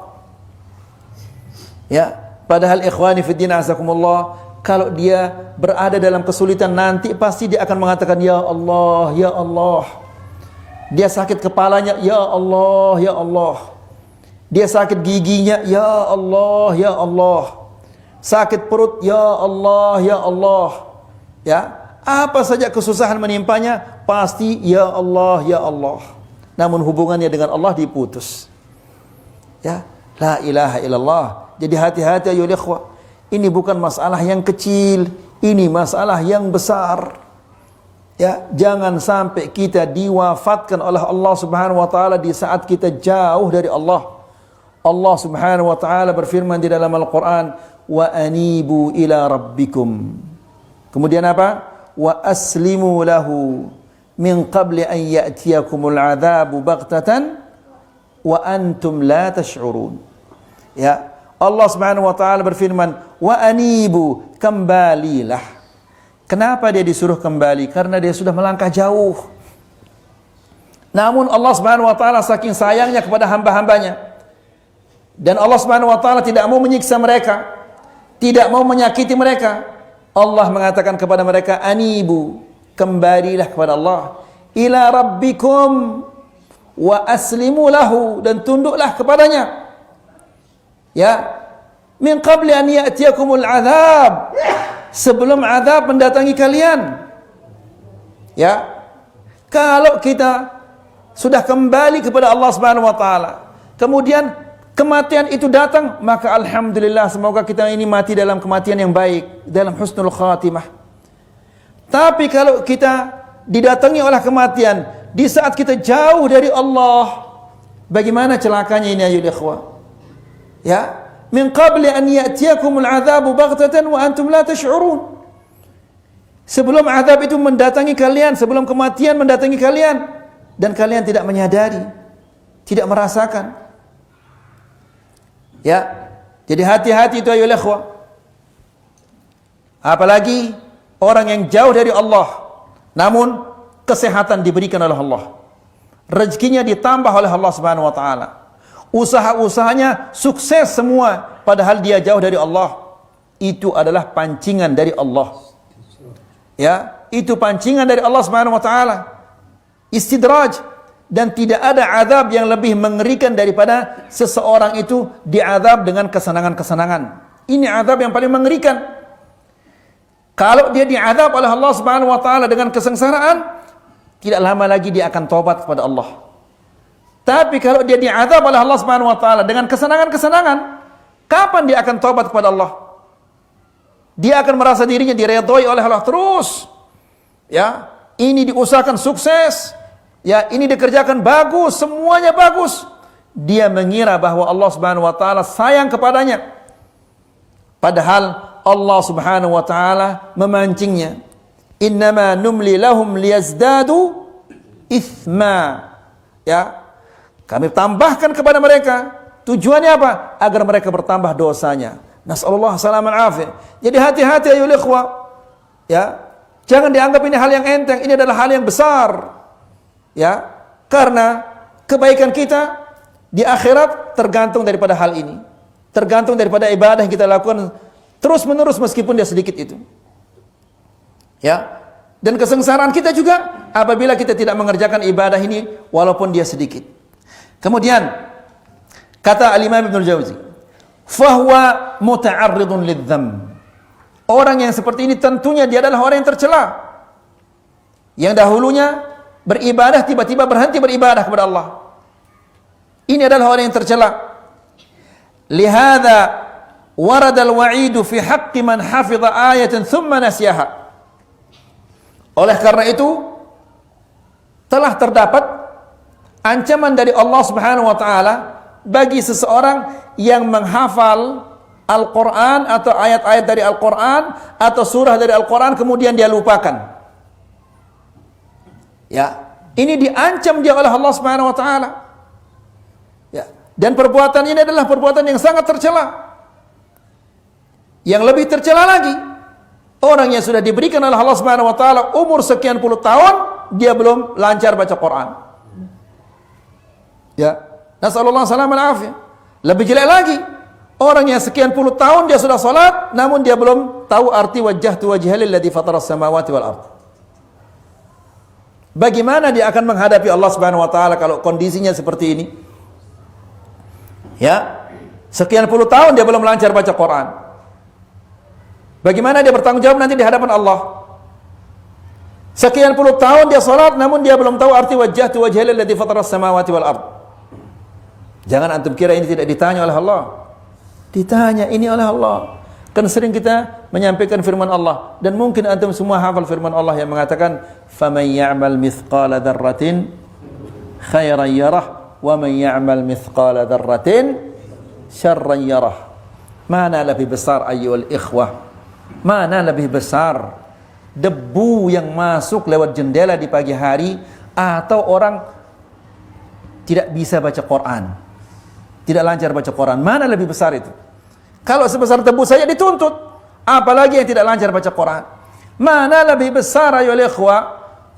Ya, padahal ikhwani fiddin azakumullah, kalau dia berada dalam kesulitan nanti pasti dia akan mengatakan ya Allah, ya Allah. Dia sakit kepalanya, ya Allah, ya Allah. Dia sakit giginya, ya Allah, ya Allah. Sakit perut, ya Allah, ya Allah. Ya, apa saja kesusahan menimpanya, pasti ya Allah, ya Allah. Namun hubungannya dengan Allah diputus. Ya, la ilaha illallah. Jadi hati-hati ayo ikhwah. Ini bukan masalah yang kecil, ini masalah yang besar. Ya, jangan sampai kita diwafatkan oleh Allah Subhanahu wa taala di saat kita jauh dari Allah. Allah Subhanahu wa taala berfirman di dalam Al-Qur'an, "Wa anibu ila rabbikum." Kemudian apa? "Wa aslimu lahu min qabli an ya'tiyakumul 'adzabu baghtatan wa antum la tash'urun." Ya, Allah Subhanahu wa taala berfirman, "Wa anibu," kembalilah. Kenapa dia disuruh kembali? Karena dia sudah melangkah jauh. Namun Allah Subhanahu wa taala saking sayangnya kepada hamba-hambanya, dan Allah Subhanahu wa taala tidak mau menyiksa mereka, tidak mau menyakiti mereka. Allah mengatakan kepada mereka, "Anibu," kembalilah kepada Allah, "ila rabbikum wa aslimu lahu," dan tunduklah kepadanya. Ya, min qabli an ya'tiyakumul azab, sebelum azab mendatangi kalian. Ya, kalau kita sudah kembali kepada Allah Subhanahu wa taala, kemudian kematian itu datang, maka alhamdulillah, semoga kita ini mati dalam kematian yang baik, dalam husnul khatimah. Tapi kalau kita didatangi oleh kematian di saat kita jauh dari Allah, bagaimana celakanya ini ayo ikhwah? Ya, min qabli an ya'tiyakumul 'adzabu baghtatan wa antum la tash'urun. Sebelum azab itu mendatangi kalian, sebelum kematian mendatangi kalian, dan kalian tidak menyadari, tidak merasakan. Ya, jadi hati-hati itu ayo ikhwah. Apalagi orang yang jauh dari Allah, namun kesehatan diberikan oleh Allah, rezekinya ditambah oleh Allah Subhanahu wa taala, usaha-usahanya sukses semua, padahal dia jauh dari Allah. Itu adalah pancingan dari Allah. Ya, itu pancingan dari Allah Subhanahu wa taala. Istidraj, dan tidak ada azab yang lebih mengerikan daripada seseorang itu diazab dengan kesenangan-kesenangan. Ini azab yang paling mengerikan. Kalau dia diazab oleh Allah Subhanahu wa taala dengan kesengsaraan, tidak lama lagi dia akan taubat kepada Allah. Tapi kalau dia diazab oleh Allah Subhanahu wa taala dengan kesenangan-kesenangan, kapan dia akan taubat kepada Allah? Dia akan merasa dirinya diredhoi oleh Allah terus. Ya, ini diusahakan sukses. Ya, ini dikerjakan bagus, semuanya bagus. Dia mengira bahwa Allah Subhanahu wa taala sayang kepadanya. Padahal Allah Subhanahu wa taala memancingnya. Innama numli lahum liyazdadu ithma. Ya. Kami tambahkan kepada mereka. Tujuannya apa? Agar mereka bertambah dosanya. Nasallallahu salaman afiyah. Jadi hati-hati ayo ikhwah. Ya. Jangan dianggap ini hal yang enteng, ini adalah hal yang besar. Ya. Karena kebaikan kita di akhirat tergantung daripada hal ini. Tergantung daripada ibadah yang kita lakukan terus-menerus meskipun dia sedikit itu. Ya. Dan kesengsaraan kita juga apabila kita tidak mengerjakan ibadah ini walaupun dia sedikit. Kemudian kata Al-Imam Ibnu Al-Jauzi, "Fahuwa muta'arridun lidz-dzam." Orang yang seperti ini tentunya dia adalah orang yang tercela. Yang dahulunya beribadah tiba-tiba berhenti beribadah kepada Allah. Ini adalah orang yang tercela. Lihada warada al-wa'idu fi haqqi man hafidha ayatan thumma nasyaha. Oleh karena itu telah terdapat ancaman dari Allah Subhanahu wa taala bagi seseorang yang menghafal Al-Quran atau ayat-ayat dari Al-Quran atau surah dari Al-Quran kemudian dia lupakan. Ya, ini diancam dia oleh Allah Subhanahu wa taala. Ya, dan perbuatan ini adalah perbuatan yang sangat tercela. Yang lebih tercela lagi, orang yang sudah diberikan oleh Allah Subhanahu wa taala umur sekian puluh tahun dia belum lancar baca Quran. Ya, nasallallahu alaihi wasallam. Lebih jelek lagi, orang yang sekian puluh tahun dia sudah salat namun dia belum tahu arti wajjahtu wajhiya lilladzi fataras samawati wal ardh. Bagaimana dia akan menghadapi Allah Subhanahu wa taala kalau kondisinya seperti ini? Ya. Sekian puluh tahun dia belum lancar baca Quran. Bagaimana dia bertanggung jawab nanti di hadapan Allah? Sekian puluh tahun dia salat namun dia belum tahu arti wajjahtu wajhiya lilladzi fataras samawati wal ardh. Jangan antum kira ini tidak ditanya oleh Allah. Ditanya ini oleh Allah. Kan sering kita menyampaikan firman Allah dan mungkin antum semua hafal firman Allah yang mengatakan faman ya'mal mithqala dzarratin khairan yarah wa man ya'mal mithqala dzarratin syarran yarah. Mana lebih besar ayyuhal ikhwah? Mana lebih besar debu yang masuk lewat jendela di pagi hari atau orang tidak bisa baca Quran? Tidak lancar baca Quran. Mana lebih besar itu? Kalau sebesar debu saja dituntut, apalagi yang tidak lancar baca Quran. Mana lebih besar ayolah ikhwah,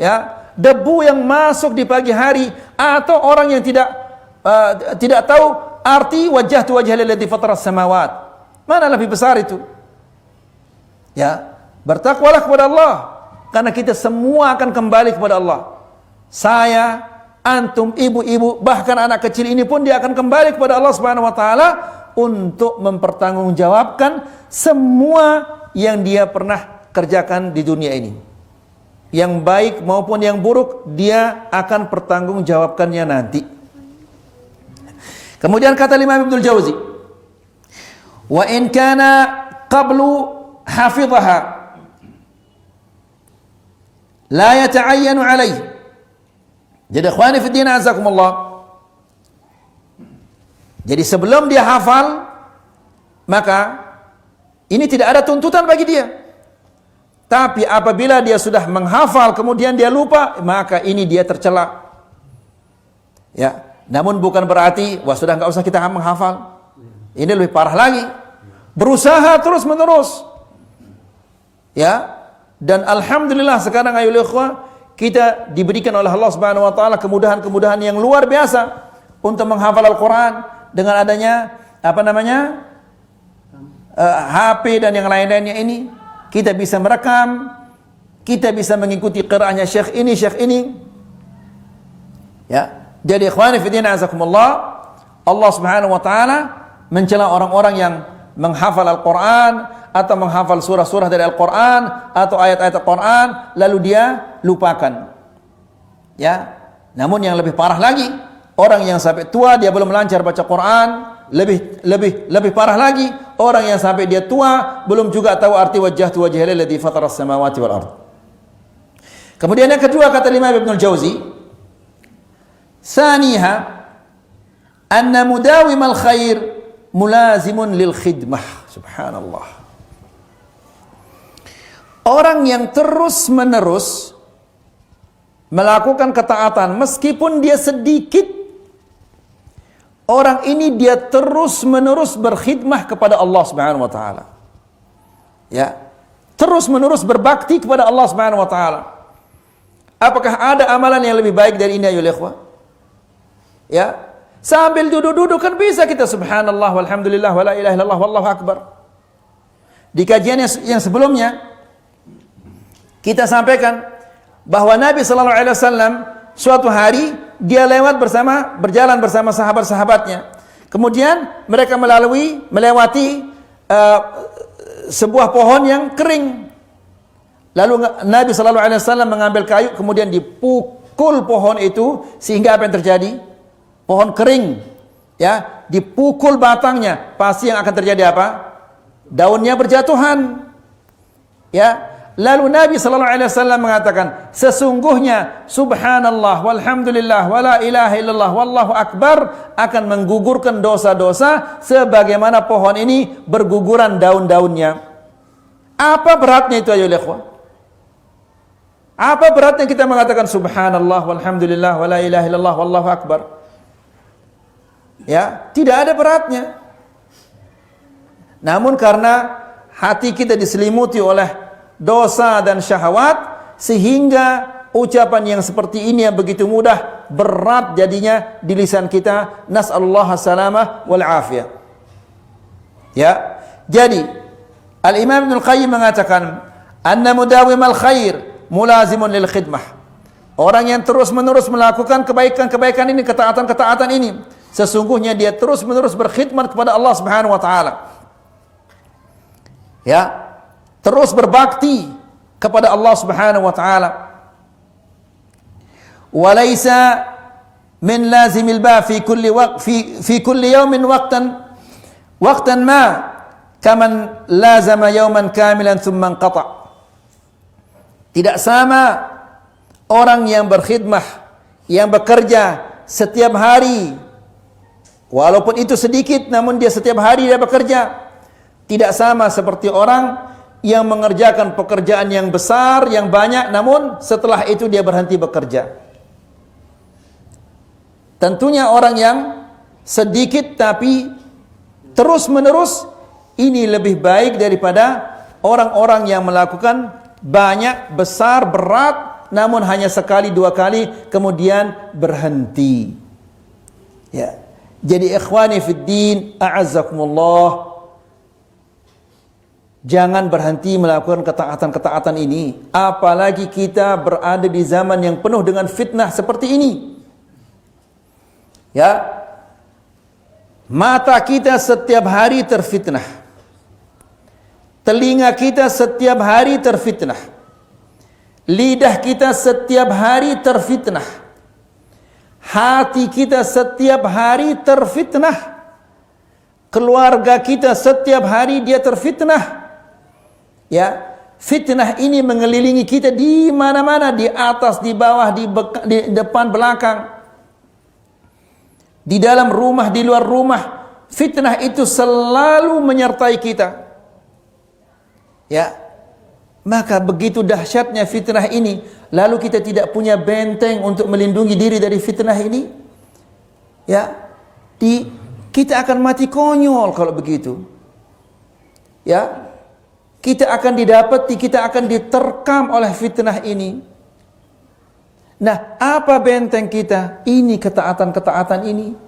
ya, debu yang masuk di pagi hari atau orang yang tidak tahu arti wajjahtu wajhiya lilladzi fataras samawat. Mana lebih besar itu? Ya, bertakwalah kepada Allah karena kita semua akan kembali kepada Allah. Saya, antum, ibu-ibu, bahkan anak kecil ini pun dia akan kembali kepada Allah Subhanahu wa taala untuk mempertanggungjawabkan semua yang dia pernah kerjakan di dunia ini. Yang baik maupun yang buruk dia akan pertanggungjawabkannya nanti. Kemudian kata Imam Ibnu Al-Jauzi, "Wa in kana qablu hafidhaha la yata'ayyanu alaihi." Jadi ikhwani fi din azakumullah. Jadi sebelum dia hafal, maka ini tidak ada tuntutan bagi dia. Tapi apabila dia sudah menghafal kemudian dia lupa, maka ini dia tercela. Ya, namun bukan berarti wah sudah enggak usah kita menghafal. Ini lebih parah lagi. Berusaha terus menerus. Ya. Dan alhamdulillah sekarang ayolah ikhwah, kita diberikan oleh Allah Subhanahu wa taala kemudahan-kemudahan yang luar biasa untuk menghafal Al-Qur'an dengan adanya HP dan yang lain-lainnya ini. Kita bisa merekam, kita bisa mengikuti qiraahnya syekh ini. Ya. Jadi ikhwani fi din azakumullah, Allah Subhanahu wa taala mencela orang-orang yang menghafal Al-Qur'an atau menghafal surah-surah dari Al-Qur'an atau ayat-ayat Al-Qur'an lalu dia lupakan. Ya. Namun yang lebih parah lagi, orang yang sampai tua dia belum lancar baca Quran, lebih parah lagi orang yang sampai dia tua belum juga tahu arti wajjahtu wajhiya lilladzi fataras samawati wal ard. Kemudian yang kedua kata Imam Ibnul Jauzi, "Tsaniha anna mudawimal khair mulazimun lil khidmah." Subhanallah. Orang yang terus-menerus melakukan ketaatan meskipun dia sedikit, orang ini dia terus-menerus berkhidmah kepada Allah Subhanahu wa taala. Ya. Terus-menerus berbakti kepada Allah Subhanahu wa taala. Apakah ada amalan yang lebih baik dari ini, ayo ikhwah? Ya. Sambil duduk-duduk kan bisa kita subhanallah walhamdulillah wala ilaha illallah wallahu akbar. Di kajian yang sebelumnya kita sampaikan bahwa Nabi sallallahu alaihi wasallam suatu hari dia berjalan bersama sahabat-sahabatnya. Kemudian mereka melewati sebuah pohon yang kering. Lalu Nabi sallallahu alaihi wasallam mengambil kayu kemudian dipukul pohon itu sehingga apa yang terjadi? Pohon kering, ya, dipukul batangnya, pasti yang akan terjadi apa? Daunnya berjatuhan. Ya. Lalu Nabi sallallahu alaihi wasallam mengatakan, sesungguhnya subhanallah walhamdulillah wala ilaha illallah wallahu akbar akan menggugurkan dosa-dosa sebagaimana pohon ini berguguran daun-daunnya. Apa beratnya itu, ayo ikhwah? Apa beratnya kita mengatakan subhanallah walhamdulillah wala ilaha illallah wallahu akbar? Ya, tidak ada beratnya. Namun karena hati kita diselimuti oleh dosa dan syahwat sehingga ucapan yang seperti ini yang begitu mudah berat jadinya di lisan kita. Nas'alullah salamah wal afiyah. Ya. Jadi Al-Imam Ibnul Qayyim mengatakan anna mudawimal khair mulazimun lil khidmah. Orang yang terus-menerus melakukan kebaikan-kebaikan ini, ketaatan-ketaatan ini, sesungguhnya dia terus-menerus berkhidmat kepada Allah Subhanahu wa taala. Ya, terus berbakti kepada Allah Subhanahu wa taala. Walaysa min lazimil ba fi kulli yawmin waqtan ma kaman lazama yawman kamilan thumma inqata. Tidak sama orang yang berkhidmah, yang bekerja setiap hari, walaupun itu sedikit namun dia setiap hari dia bekerja. Tidak sama seperti orang yang mengerjakan pekerjaan yang besar, yang banyak, namun setelah itu dia berhenti bekerja. Tentunya orang yang sedikit tapi terus-menerus ini lebih baik daripada orang-orang yang melakukan banyak, besar, berat, namun hanya sekali, dua kali, kemudian berhenti. Ya. Jadi ikhwani fid din, a'azzakumullah, jangan berhenti melakukan ketaatan-ketaatan ini. Apalagi kita berada di zaman yang penuh dengan fitnah seperti ini. Ya. Mata kita setiap hari terfitnah. Telinga kita setiap hari terfitnah. Lidah kita setiap hari terfitnah. Hati kita setiap hari terfitnah. Keluarga kita setiap hari dia terfitnah. Ya, fitnah ini mengelilingi kita di mana-mana, di atas, di bawah, di depan, belakang, di dalam rumah, di luar rumah. Fitnah itu selalu menyertai kita. Ya, maka begitu dahsyatnya fitnah ini, lalu kita tidak punya benteng untuk melindungi diri dari fitnah ini. Ya, kita akan mati konyol kalau begitu. Ya. Kita akan didapati, kita akan diterkam oleh fitnah ini. Nah, apa benteng kita? Ini ketaatan-ketaatan ini.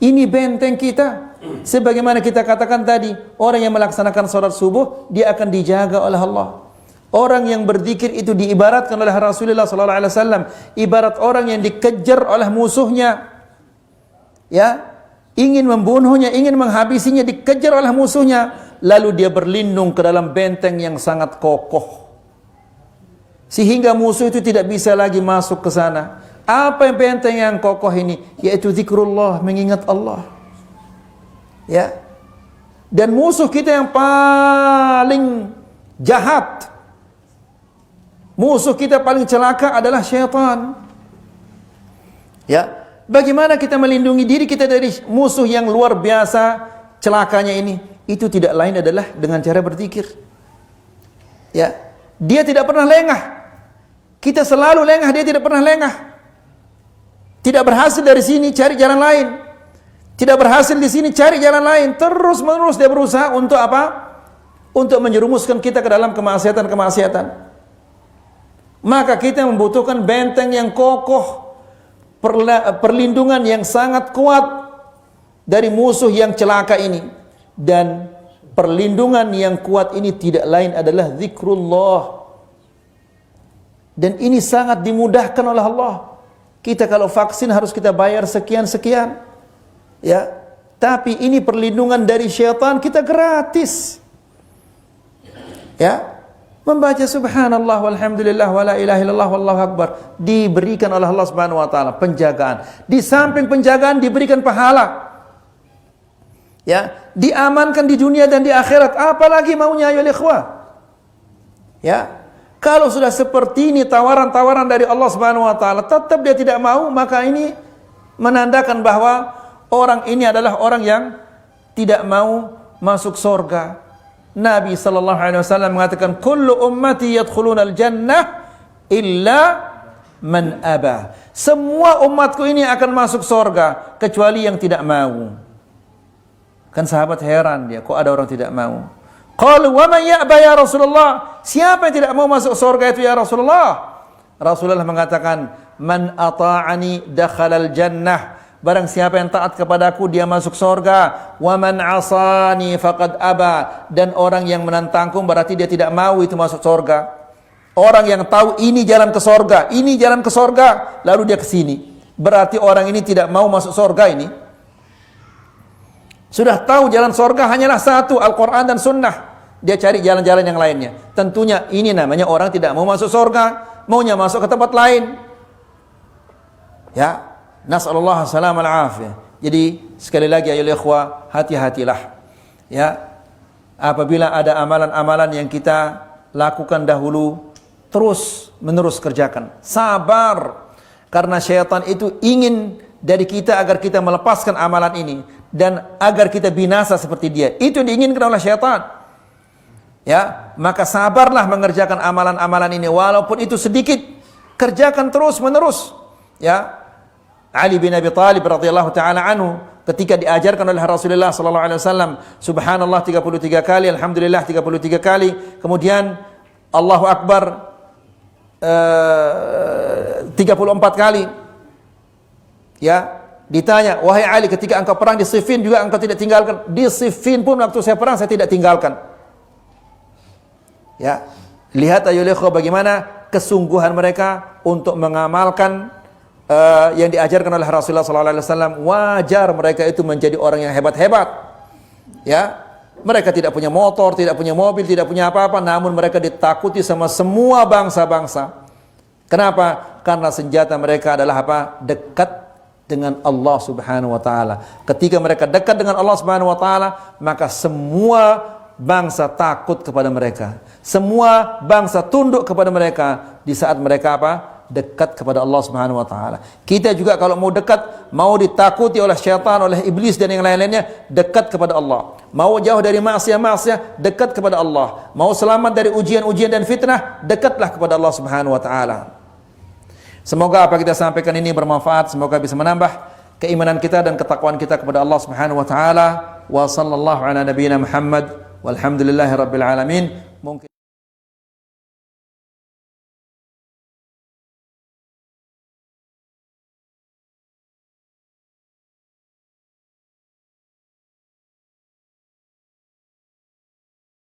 Ini benteng kita. Sebagaimana kita katakan tadi, orang yang melaksanakan salat subuh, dia akan dijaga oleh Allah. Orang yang berzikir itu diibaratkan oleh Rasulullah sallallahu alaihi wasallam ibarat orang yang dikejar oleh musuhnya. Ya, ingin membunuhnya, ingin menghabisinya, dikejar oleh musuhnya. Lalu dia berlindung ke dalam benteng yang sangat kokoh, sehingga musuh itu tidak bisa lagi masuk ke sana. Apa yang benteng yang kokoh ini? Yaitu zikrullah, mengingat Allah. Ya. Dan musuh kita yang paling jahat, musuh kita paling celaka adalah syaitan. Ya. Bagaimana kita melindungi diri kita dari musuh yang luar biasa celakanya ini? Itu tidak lain adalah dengan cara berzikir. Ya. Dia tidak pernah lengah. Kita selalu lengah, dia tidak pernah lengah. Tidak berhasil dari sini, cari jalan lain. Tidak berhasil di sini, cari jalan lain. Terus menerus dia berusaha untuk apa? Untuk menjerumuskan kita ke dalam kemaksiatan-kemaksiatan. Maka kita membutuhkan benteng yang kokoh, perlindungan yang sangat kuat dari musuh yang celaka ini. Dan perlindungan yang kuat ini tidak lain adalah zikrullah. Dan ini sangat dimudahkan oleh Allah. Kita kalau vaksin harus kita bayar sekian-sekian. Ya. Tapi ini perlindungan dari syaitan kita gratis. Ya. Membaca subhanallah walhamdulillah wala ilaha illallah wallahu akbar diberikan oleh Allah Subhanahu wa taala penjagaan. Di samping penjagaan diberikan pahala. Ya, diamankan di dunia dan di akhirat. Apalagi maunya ayo ikhwah. Ya. Kalau sudah seperti ini tawaran-tawaran dari Allah Subhanahu wa taala tetap dia tidak mau, maka ini menandakan bahwa orang ini adalah orang yang tidak mau masuk surga. Nabi sallallahu alaihi wasallam mengatakan kullu ummati yadkhuluna al-jannah illa man aba. Semua umatku ini akan masuk surga kecuali yang tidak mau. Kan sahabat heran dia, kok ada orang tidak mau? Qalu wa man ya'ba ya Rasulullah? Siapa yang tidak mau masuk surga itu ya Rasulullah? Rasulullah mengatakan, man ata'ani dakhalal jannah. Barang siapa yang taat kepadaku dia masuk surga. Wa man 'asani faqad aba. Dan orang yang menentangku berarti dia tidak mau itu masuk surga. Orang yang tahu ini jalan ke surga, ini jalan ke surga, lalu dia ke sini. Berarti orang ini tidak mau masuk surga ini. Sudah tahu jalan surga hanyalah satu, Al-Quran dan Sunnah. Dia cari jalan-jalan yang lainnya. Tentunya ini namanya orang tidak mau masuk surga, maunya masuk ke tempat lain. Ya, nas'alullah salam al-afiyah. Jadi sekali lagi ayo ikhwah, hati-hatilah. Ya, apabila ada amalan-amalan yang kita lakukan dahulu, terus menerus kerjakan. Sabar, karena syaitan itu ingin dari kita agar kita melepaskan amalan ini dan agar kita binasa seperti dia. Itu yang diinginkan oleh syaitan. Ya, maka sabarlah mengerjakan amalan-amalan ini walaupun itu sedikit. Kerjakan terus menerus. Ya. Ali bin Abi Thalib radhiyallahu taala anhu ketika diajarkan oleh Rasulullah sallallahu alaihi wasallam subhanallah 33 kali, alhamdulillah 33 kali, kemudian Allahu akbar 34 kali. Ya, ditanya, wahai Ali, ketika engkau perang di Siffin juga engkau tidak tinggalkan? Di Siffin pun waktu saya perang saya tidak tinggalkan. Ya, lihat ayo ikhwah bagaimana kesungguhan mereka untuk mengamalkan yang diajarkan oleh Rasulullah sallallahu alaihi wasallam. Wajar mereka itu menjadi orang yang hebat-hebat. Ya, mereka tidak punya motor, tidak punya mobil, tidak punya apa-apa, namun mereka ditakuti sama semua bangsa-bangsa. Kenapa? Karena senjata mereka adalah apa? Dekat dengan Allah Subhanahu wa taala. Ketika mereka dekat dengan Allah Subhanahu wa taala, maka semua bangsa takut kepada mereka. Semua bangsa tunduk kepada mereka di saat mereka apa? Dekat kepada Allah Subhanahu wa taala. Kita juga kalau mau dekat, mau ditakuti oleh syaitan, oleh iblis dan yang lain-lainnya, dekat kepada Allah. Mau jauh dari maksiat-maksiat, dekat kepada Allah. Mau selamat dari ujian-ujian dan fitnah, dekatlah kepada Allah Subhanahu wa taala. Semoga apa kita sampaikan ini bermanfaat, semoga bisa menambah keimanan kita dan ketakwaan kita kepada Allah Subhanahu wa taala. Wa sallallahu ala nabiyyina Muhammad walhamdulillahi rabbil alamin. Mungkin